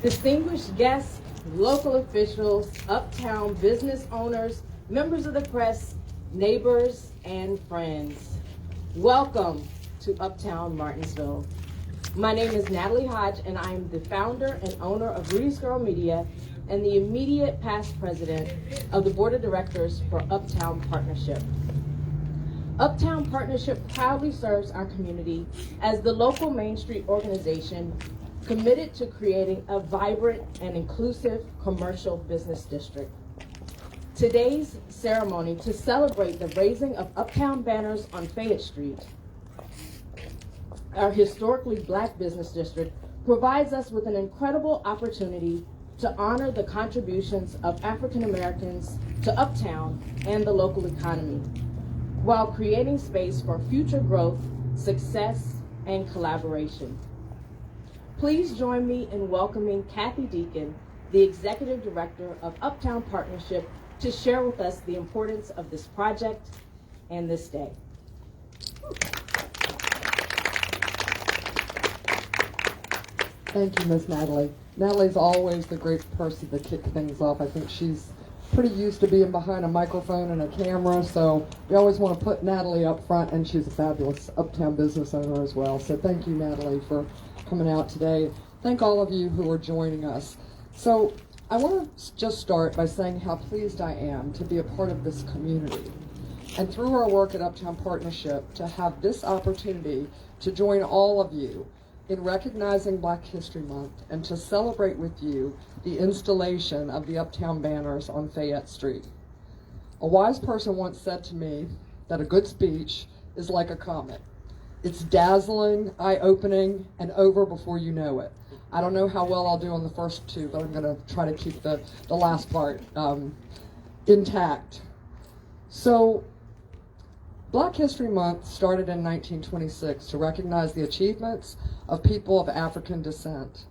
distinguished guests, local officials, uptown business owners, members of the press, neighbors, and friends. Welcome to Uptown Martinsville. My name is Natalie Hodge, and I am the founder and owner of Rudy's Girl Media and the immediate past president of the board of directors for Uptown Partnership. Uptown Partnership proudly serves our community as the local Main Street organization committed to creating a vibrant and inclusive commercial business district. Today's ceremony to celebrate the raising of Uptown banners on Fayette Street, our historically Black business district, provides us with an incredible opportunity to honor the contributions of African Americans to Uptown and the local economy, while creating space for future growth, success, and collaboration. Please join me in welcoming Kathy Deacon, the Executive Director of Uptown Partnership, to share with us the importance of this project and this day. Thank you, Miss Natalie. Natalie's always the great person to kick things off. I think she's pretty used to being behind a microphone and a camera, so we always want to put Natalie up front, and she's a fabulous Uptown business owner as well. So thank you, Natalie, for coming out today. Thank all of you who are joining us. So I want to just start by saying how pleased I am to be a part of this community, and through our work at Uptown Partnership to have this opportunity to join all of you in recognizing Black History Month and to celebrate with you the installation of the Uptown banners on Fayette Street. A wise person once said to me that a good speech is like a comet. It's dazzling, eye-opening, and over before you know it. I don't know how well I'll do on the first two, but I'm going to try to keep the last part intact. So, Black History Month started in 1926 to recognize the achievements of people of African descent.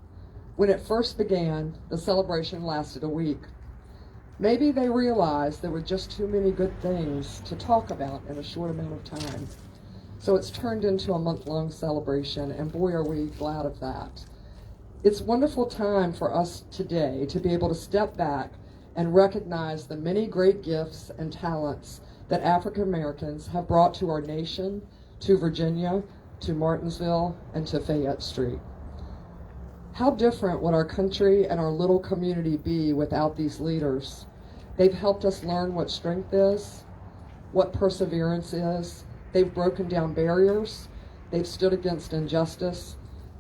When it first began, the celebration lasted a week. Maybe they realized there were just too many good things to talk about in a short amount of time. So it's turned into a month-long celebration, and boy, are we glad of that. It's a wonderful time for us today to be able to step back and recognize the many great gifts and talents that African Americans have brought to our nation, to Virginia, to Martinsville, and to Fayette Street. How different would our country and our little community be without these leaders? They've helped us learn what strength is, what perseverance is. They've broken down barriers. They've stood against injustice.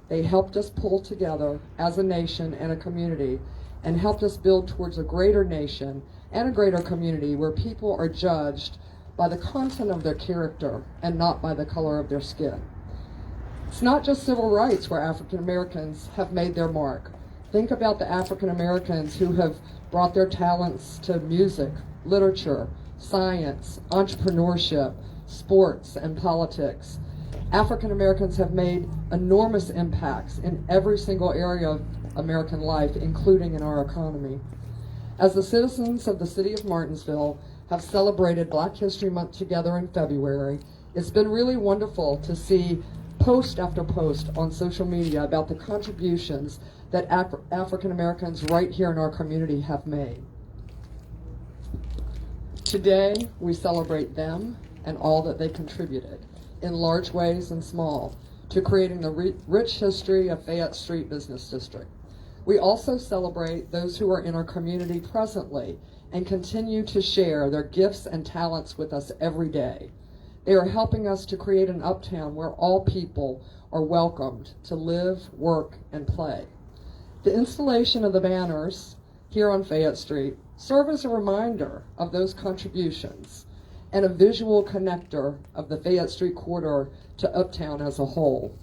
They helped us pull together as a nation and a community, and helped us build towards a greater nation and a greater community where people are judged by the content of their character and not by the color of their skin. It's not just civil rights where African Americans have made their mark. Think about the African Americans who have brought their talents to music, literature, science, entrepreneurship, sports, and politics. African Americans have made enormous impacts in every single area of American life, including in our economy. As the citizens of the city of Martinsville have celebrated Black History Month together in February, it's been really wonderful to see post after post on social media about the contributions that African Americans right here in our community have made. Today, we celebrate them and all that they contributed, in large ways and small, to creating the rich history of Fayette Street Business District. We also celebrate those who are in our community presently and continue to share their gifts and talents with us every day. They are helping us to create an uptown where all people are welcomed to live, work, and play. The installation of the banners here on Fayette Street serve as a reminder of those contributions and a visual connector of the Fayette Street corridor to Uptown as a whole.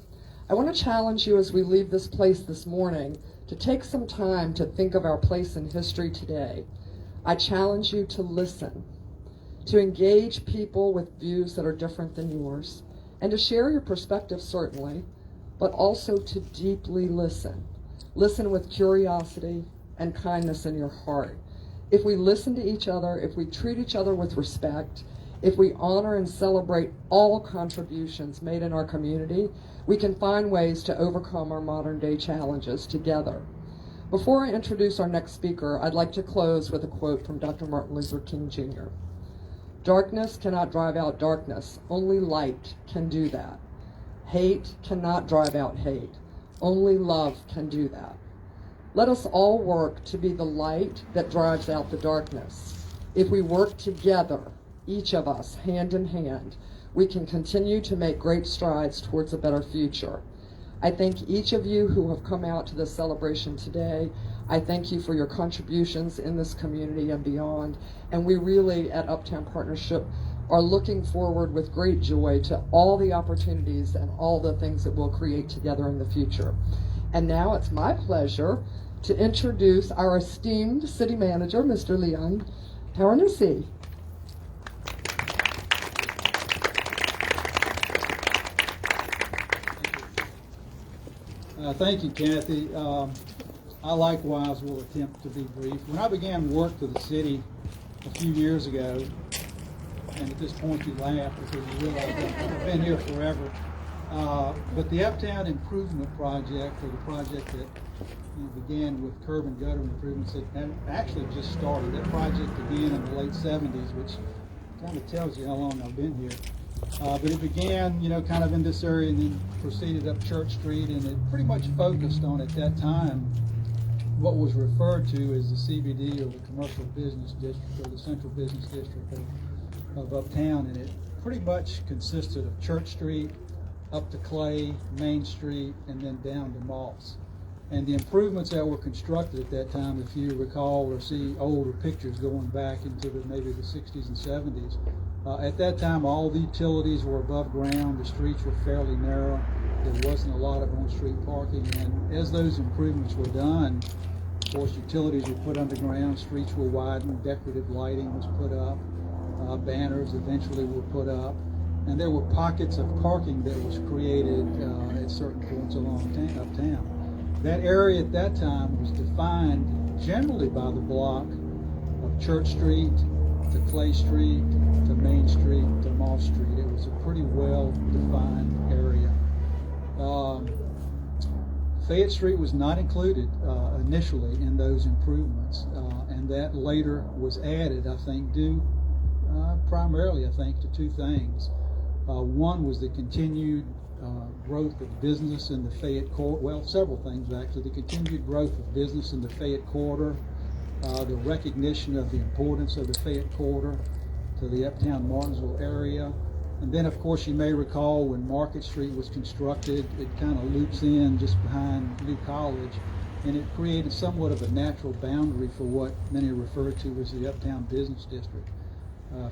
I want to challenge you as we leave this place this morning to take some time to think of our place in history today. I challenge you to listen, to engage people with views that are different than yours, and to share your perspective, certainly, but also to deeply listen. Listen with curiosity and kindness in your heart. If we listen to each other, if we treat each other with respect, if we honor and celebrate all contributions made in our community, we can find ways to overcome our modern day challenges together. Before I introduce our next speaker, I'd like to close with a quote from Dr. Martin Luther King Jr. "Darkness cannot drive out darkness. Only light can do that. Hate cannot drive out hate. Only love can do that. Let us all work to be the light that drives out the darkness. If we work together, each of us, hand in hand, we can continue to make great strides towards a better future. I thank each of you who have come out to this celebration today. I thank you for your contributions in this community and beyond. And we really, at Uptown Partnership, are looking forward with great joy to all the opportunities and all the things that we'll create together in the future. And now it's my pleasure to introduce our esteemed city manager, Mr. Leon Taranisi. Thank you, Kathy. I likewise will attempt to be brief. When I began work for the city a few years ago, and at this point you laugh because you realize that I've been here forever, but the Uptown Improvement Project, or the project that began with curb and gutter improvements, it actually just started. That project began in the late 70s, which kind of tells you how long I've been here. But it began, kind of in this area and then proceeded up Church Street, and it pretty much focused on, at that time, what was referred to as the CBD, or the Commercial Business District, or the Central Business District of Uptown. And it pretty much consisted of Church Street, up to Clay, Main Street, and then down to Moss. And the improvements that were constructed at that time, if you recall or see older pictures going back into maybe the 60s and 70s, at that time all the utilities were above ground, the streets were fairly narrow, there wasn't a lot of on-street parking, and as those improvements were done, of course utilities were put underground, streets were widened, decorative lighting was put up, banners eventually were put up, and there were pockets of parking that was created at certain points along uptown. That area at that time was defined generally by the block of Church Street to Clay Street to Main Street to Moss Street. It was a pretty well-defined area. Fayette Street was not included initially in those improvements, and that later was added, I think, due primarily, I think, to two things. One was the continued growth of business in the Fayette Quarter. Well, several things actually. The continued growth of business in the Fayette Quarter, the recognition of the importance of the Fayette Quarter to the Uptown Martinsville area. And then, of course, you may recall when Market Street was constructed, it kind of loops in just behind New College, and it created somewhat of a natural boundary for what many refer to as the Uptown Business District.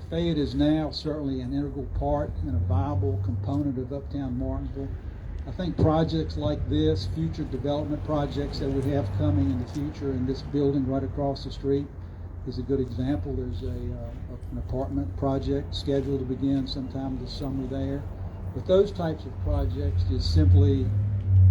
Fayette is now certainly an integral part and a viable component of Uptown Martinsville. I think projects like this, future development projects that we have coming in the future, in this building right across the street is a good example. There's an apartment project scheduled to begin sometime this summer there. But those types of projects just simply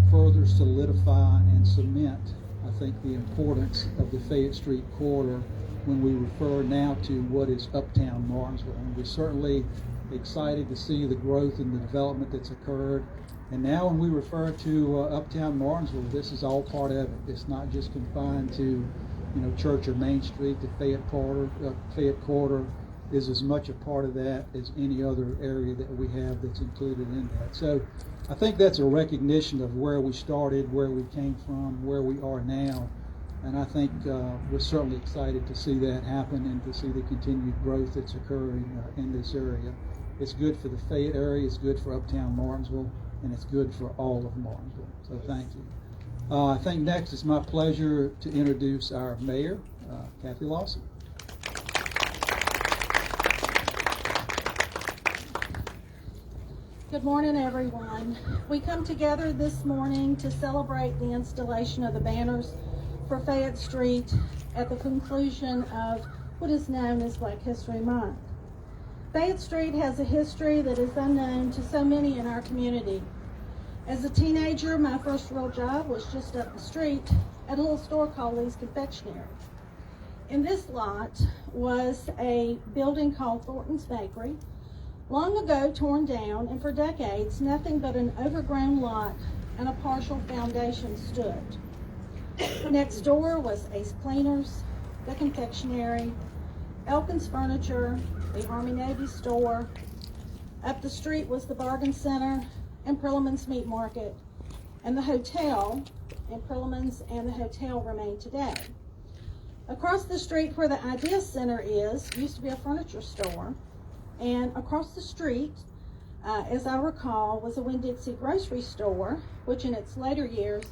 further solidify and cement, I think, the importance of the Fayette Street corridor when we refer now to what is Uptown Martinsville. And we're certainly excited to see the growth and the development that's occurred. And now when we refer to Uptown Martinsville, this is all part of it. It's not just confined to, Church or Main Street. The Fayette Quarter is as much a part of that as any other area that we have that's included in that. So I think that's a recognition of where we started, where we came from, where we are now. And I think we're certainly excited to see that happen and to see the continued growth that's occurring in this area. It's good for the Fayette area, it's good for Uptown Martinsville, and it's good for all of Martinsville. So thank you. I think next it's my pleasure to introduce our mayor, Kathy Lawson. Good morning, everyone. We come together this morning to celebrate the installation of the banners for Fayette Street at the conclusion of what is known as Black History Month. Fayette Street has a history that is unknown to so many in our community. As a teenager, my first real job was just up the street at a little store called Lee's Confectionery. In this lot was a building called Thornton's Bakery, long ago torn down, and for decades nothing but an overgrown lot and a partial foundation stood. Next door was Ace Cleaners, the confectionery, Elkins Furniture, the Army Navy store. Up the street was the Bargain Center and Perelman's Meat Market, and the hotel, and Perelman's and the hotel remain today. Across the street where the Idea Center is, used to be a furniture store, and across the street, as I recall, was a Winn-Dixie grocery store, which in its later years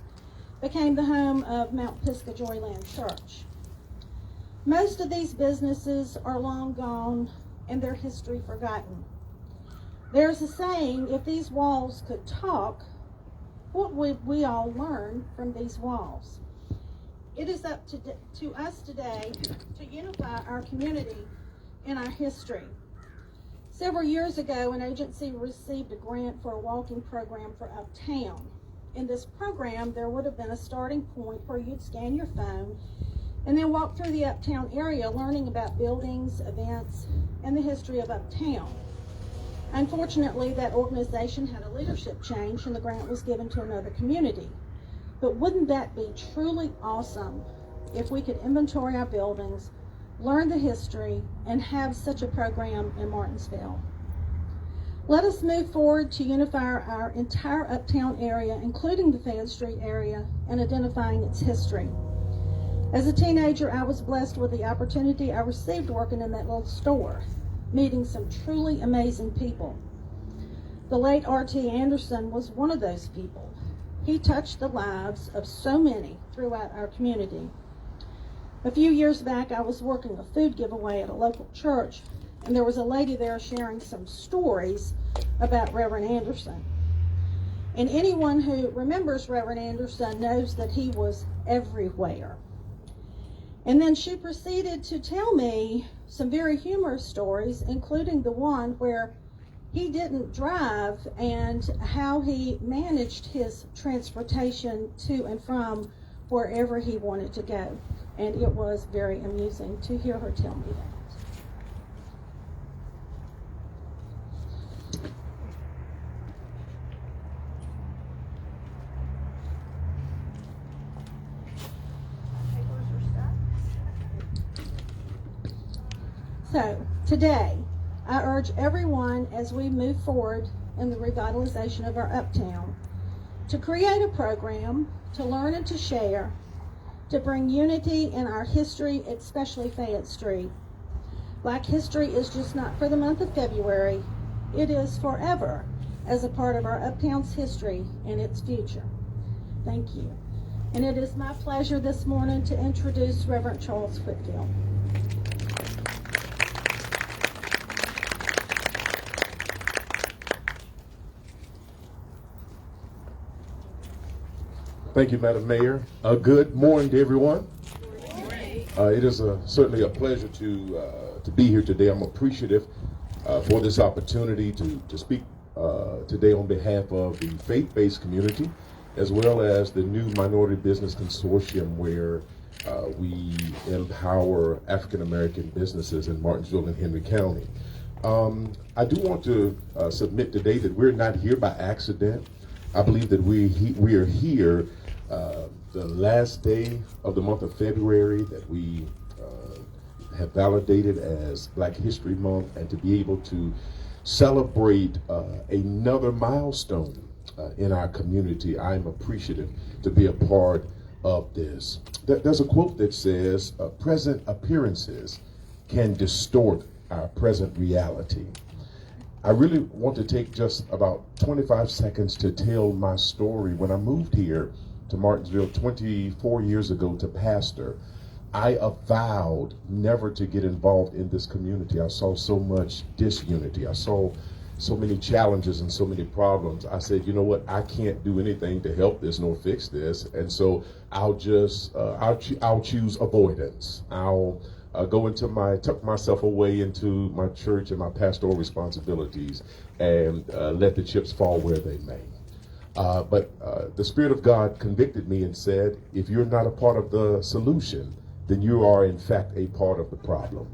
became the home of Mount Pisgah Joyland Church. Most of these businesses are long gone and their history forgotten. There's a saying, if these walls could talk, what would we all learn from these walls? It is up to us today to unify our community and our history. Several years ago, an agency received a grant for a walking program for Uptown. In this program, there would have been a starting point where you'd scan your phone and then walk through the Uptown area, learning about buildings, events, and the history of Uptown. Unfortunately, that organization had a leadership change and the grant was given to another community. But wouldn't that be truly awesome if we could inventory our buildings, learn the history, and have such a program in Martinsville? Let us move forward to unify our entire Uptown area, including the Fayette Street area, and identifying its history. As a teenager, I was blessed with the opportunity I received working in that little store, meeting some truly amazing people. The late R.T. Anderson was one of those people. He touched the lives of so many throughout our community. A few years back, I was working a food giveaway at a local church, and there was a lady there sharing some stories about Reverend Anderson. And anyone who remembers Reverend Anderson knows that he was everywhere. And then she proceeded to tell me some very humorous stories, including the one where he didn't drive and how he managed his transportation to and from wherever he wanted to go. And it was very amusing to hear her tell me that. So, today, I urge everyone as we move forward in the revitalization of our Uptown to create a program, to learn and to share, to bring unity in our history, especially Fayette Street. Black history is just not for the month of February, it is forever as a part of our Uptown's history and its future. Thank you. And it is my pleasure this morning to introduce Reverend Charles Whitfield. Thank you, Madam Mayor. Good morning to everyone. It is certainly a pleasure to be here today. I'm appreciative for this opportunity to speak today on behalf of the faith-based community, as well as the new Minority Business Consortium, where we empower African-American businesses in Martinsville and Henry County. I do want to submit today that we're not here by accident. I believe that we are here the last day of the month of February that we have validated as Black History Month, and to be able to celebrate another milestone in our community. I'm appreciative to be a part of this. There's a quote that says, present appearances can distort our present reality. I really want to take just about 25 seconds to tell my story. When I moved here to Martinsville 24 years ago to pastor, I avowed never to get involved in this community. I saw so much disunity. I saw so many challenges and so many problems. I said, you know what, I can't do anything to help this nor fix this, and so I'll just I'll choose avoidance. I'll tuck myself away into my church and my pastoral responsibilities, and let the chips fall where they may. But the Spirit of God convicted me and said, if you're not a part of the solution, then you are in fact a part of the problem.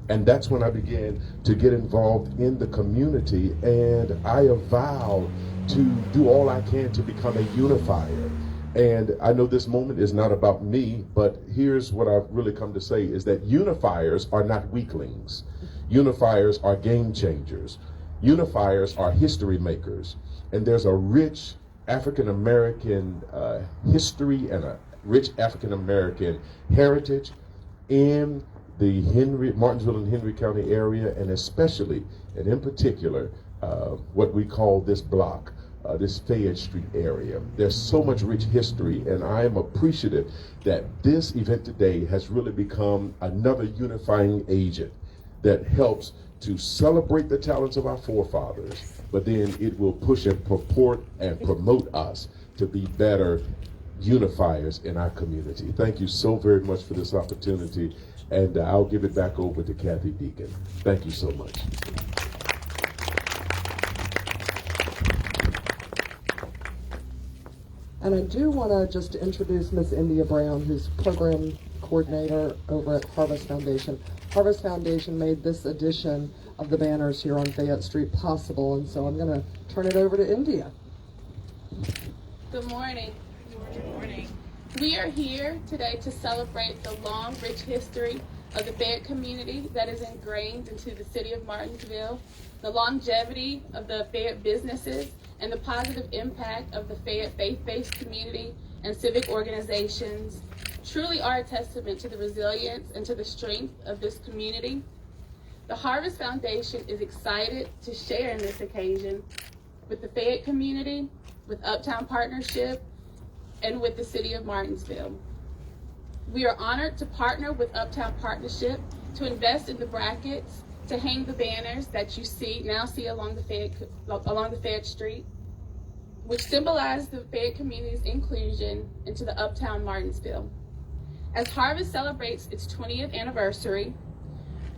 And that's when I began to get involved in the community, and I avowed to do all I can to become a unifier. And I know this moment is not about me, but here's what I've really come to say is that unifiers are not weaklings. Unifiers are game changers. Unifiers are history makers. And there's a rich African American history and a rich African American heritage in the Martinsville and Henry County area, and especially and in particular what we call this block, this Fayette Street area. There's so much rich history, and I am appreciative that this event today has really become another unifying agent that helps to celebrate the talents of our forefathers, but then it will push and purport and promote us to be better unifiers in our community. Thank you so very much for this opportunity, and I'll give it back over to Kathy Deacon. Thank you so much. And I do want to just introduce Miss India Brown, who's program coordinator over at Harvest Foundation. Harvest Foundation made this edition of the banners here on Fayette Street possible, and so I'm going to turn it over to India. Good morning. Good morning. We are here today to celebrate the long, rich history of the Fayette community that is ingrained into the city of Martinsville, the longevity of the Fayette businesses, and the positive impact of the Fayette faith-based community and civic organizations truly are a testament to the resilience and to the strength of this community. The Harvest Foundation is excited to share in this occasion with the Fayette community, with Uptown Partnership, and with the city of Martinsville. We are honored to partner with Uptown Partnership to invest in the brackets to hang the banners that you now see along the Fayette Street, which symbolize the Fayette community's inclusion into the Uptown Martinsville. As Harvest celebrates its 20th anniversary,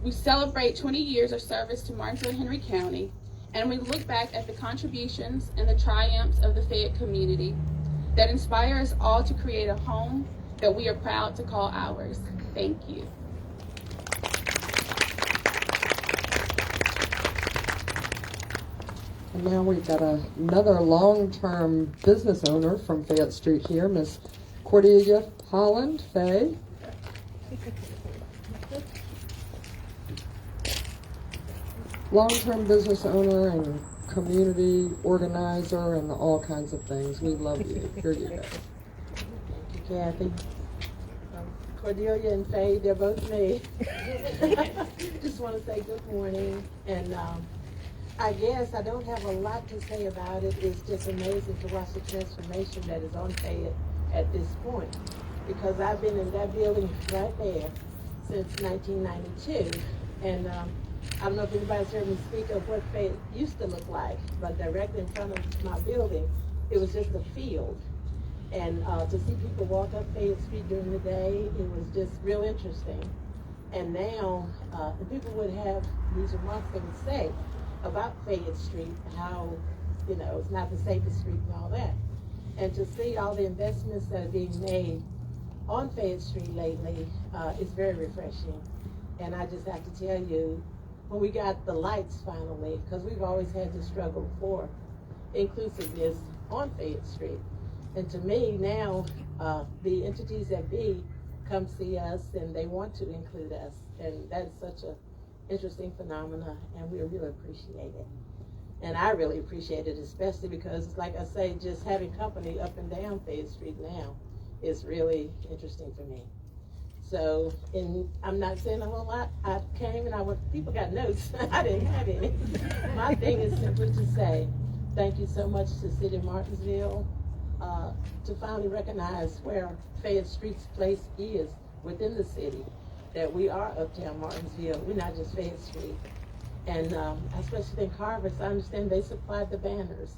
we celebrate 20 years of service to Martinsville and Henry County, and we look back at the contributions and the triumphs of the Fayette community that inspire us all to create a home that we are proud to call ours. Thank you. And now we've got another long-term business owner from Fayette Street here, Miss Cordelia, Holland, Faye. Long-term business owner and community organizer and all kinds of things. We love you. Here you go. Thank you, Kathy. Cordelia and Faye, they're both me. Just want to say good morning. And I guess I don't have a lot to say about it. It's just amazing to watch the transformation that is on Fayette at this point. Because I've been in that building right there since 1992. And I don't know if anybody's heard me speak of what Fayette used to look like, but directly in front of my building, it was just a field. And to see people walk up Fayette Street during the day, it was just real interesting. And now, the people would have these remarks they would say about Fayette Street, how, it's not the safest street and all that. And to see all the investments that are being made on Fayette Street lately is very refreshing. And I just have to tell you, when we got the lights finally, because we've always had to struggle for inclusiveness on Fayette Street. And to me now, the entities that be come see us and they want to include us. And that's such an interesting phenomena, and we really appreciate it. And I really appreciate it, especially because, like I say, just having company up and down Fayette Street now is really interesting for me. So, I'm not saying a whole lot. I came and people got notes. I didn't have any. My thing is simply to say thank you so much to the City of Martinsville to finally recognize where Fayette Street's place is within the city, that we are Uptown Martinsville. We're not just Fayette Street. And I especially think Harvest, I understand they supplied the banners.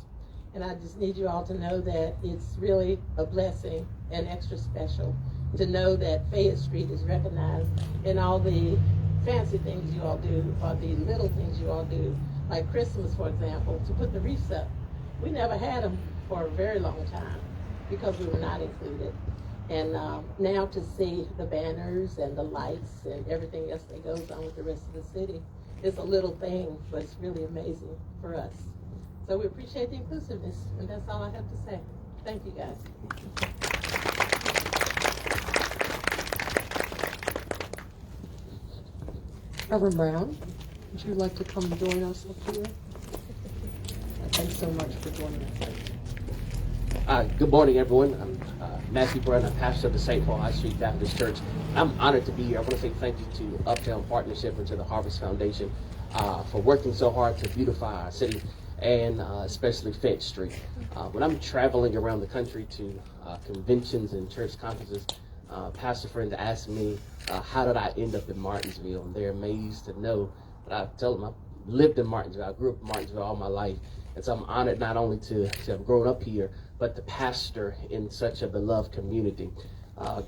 And I just need you all to know that it's really a blessing and extra special to know that Fayette Street is recognized in all the fancy things you all do, or the little things you all do, like Christmas, for example, to put the wreaths up. We never had them for a very long time because we were not included. And now to see the banners and the lights and everything else that goes on with the rest of the city, it's a little thing, but it's really amazing for us. So we appreciate the inclusiveness, and that's all I have to say. Thank you, guys. Reverend Brown, would you like to come and join us up here? Thanks so much for joining us. Good morning, everyone. I'm Matthew Brown. I'm pastor of the St. Paul High Street Baptist Church. I'm honored to be here. I want to say thank you to Uptown Partnership and to the Harvest Foundation for working so hard to beautify our city and especially Fayette Street. When I'm traveling around the country to conventions and church conferences, pastor friends ask me, how did I end up in Martinsville? And they're amazed to know that I tell them I lived in Martinsville. I grew up in Martinsville all my life. And so I'm honored not only to have grown up here, but to pastor in such a beloved community.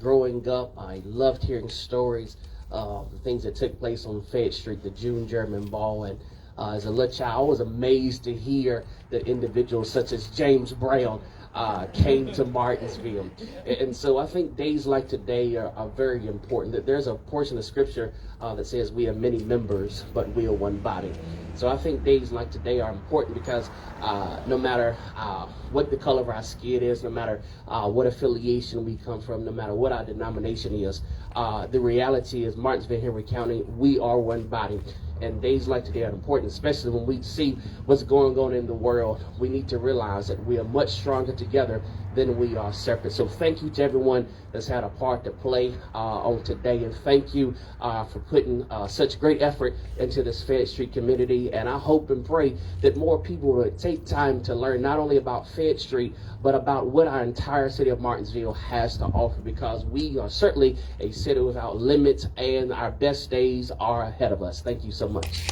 Growing up, I loved hearing stories of the things that took place on Fayette Street, the June German Ball. And as a little child, I was amazed to hear that individuals such as James Brown came to Martinsville. And so I think days like today are very important. That there's a portion of scripture that says we have many members, but we are one body. So I think days like today are important because no matter what the color of our skin is, no matter what affiliation we come from, no matter what our denomination is, the reality is Martinsville, Henry County, we are one body. And days like today are important, especially when we see what's going on in the world. We need to realize that we are much stronger together than we are separate. So thank you to everyone that's had a part to play on today. And thank you for putting such great effort into this Fayette Street community. And I hope and pray that more people will take time to learn not only about Fayette Street, but about what our entire city of Martinsville has to offer, because we are certainly a city without limits and our best days are ahead of us. Thank you so much.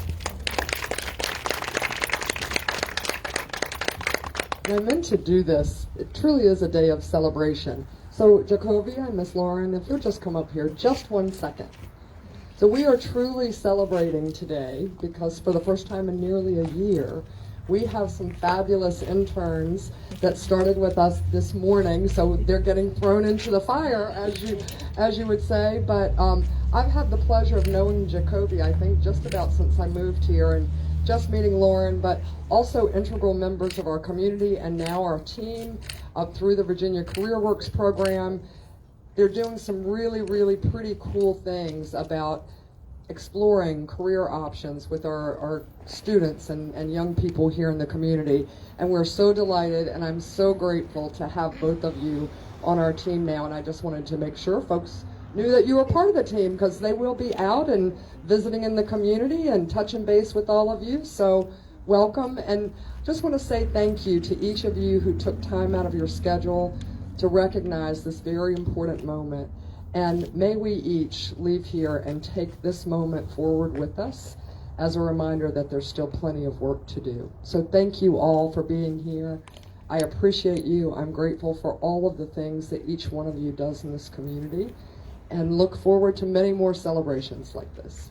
I meant to do this. It truly is a day of celebration. So Jacobia and Miss Lauren, if you'll just come up here just 1 second. So we are truly celebrating today because for the first time in nearly a year, we have some fabulous interns that started with us this morning. So they're getting thrown into the fire, as you would say. But I've had the pleasure of knowing Jacoby, I think, just about since I moved here, and just meeting Lauren, but also integral members of our community and now our team up through the Virginia Career Works program. They're doing some really, really pretty cool things about exploring career options with our students and young people here in the community. And we're so delighted, and I'm so grateful to have both of you on our team now. And I just wanted to make sure folks knew that you were part of the team, because they will be out and visiting in the community and touching base with all of you. So welcome, and just want to say thank you to each of you who took time out of your schedule to recognize this very important moment. And may we each leave here and take this moment forward with us as a reminder that there's still plenty of work to do. So thank you all for being here. I appreciate you. I'm grateful for all of the things that each one of you does in this community, and look forward to many more celebrations like this.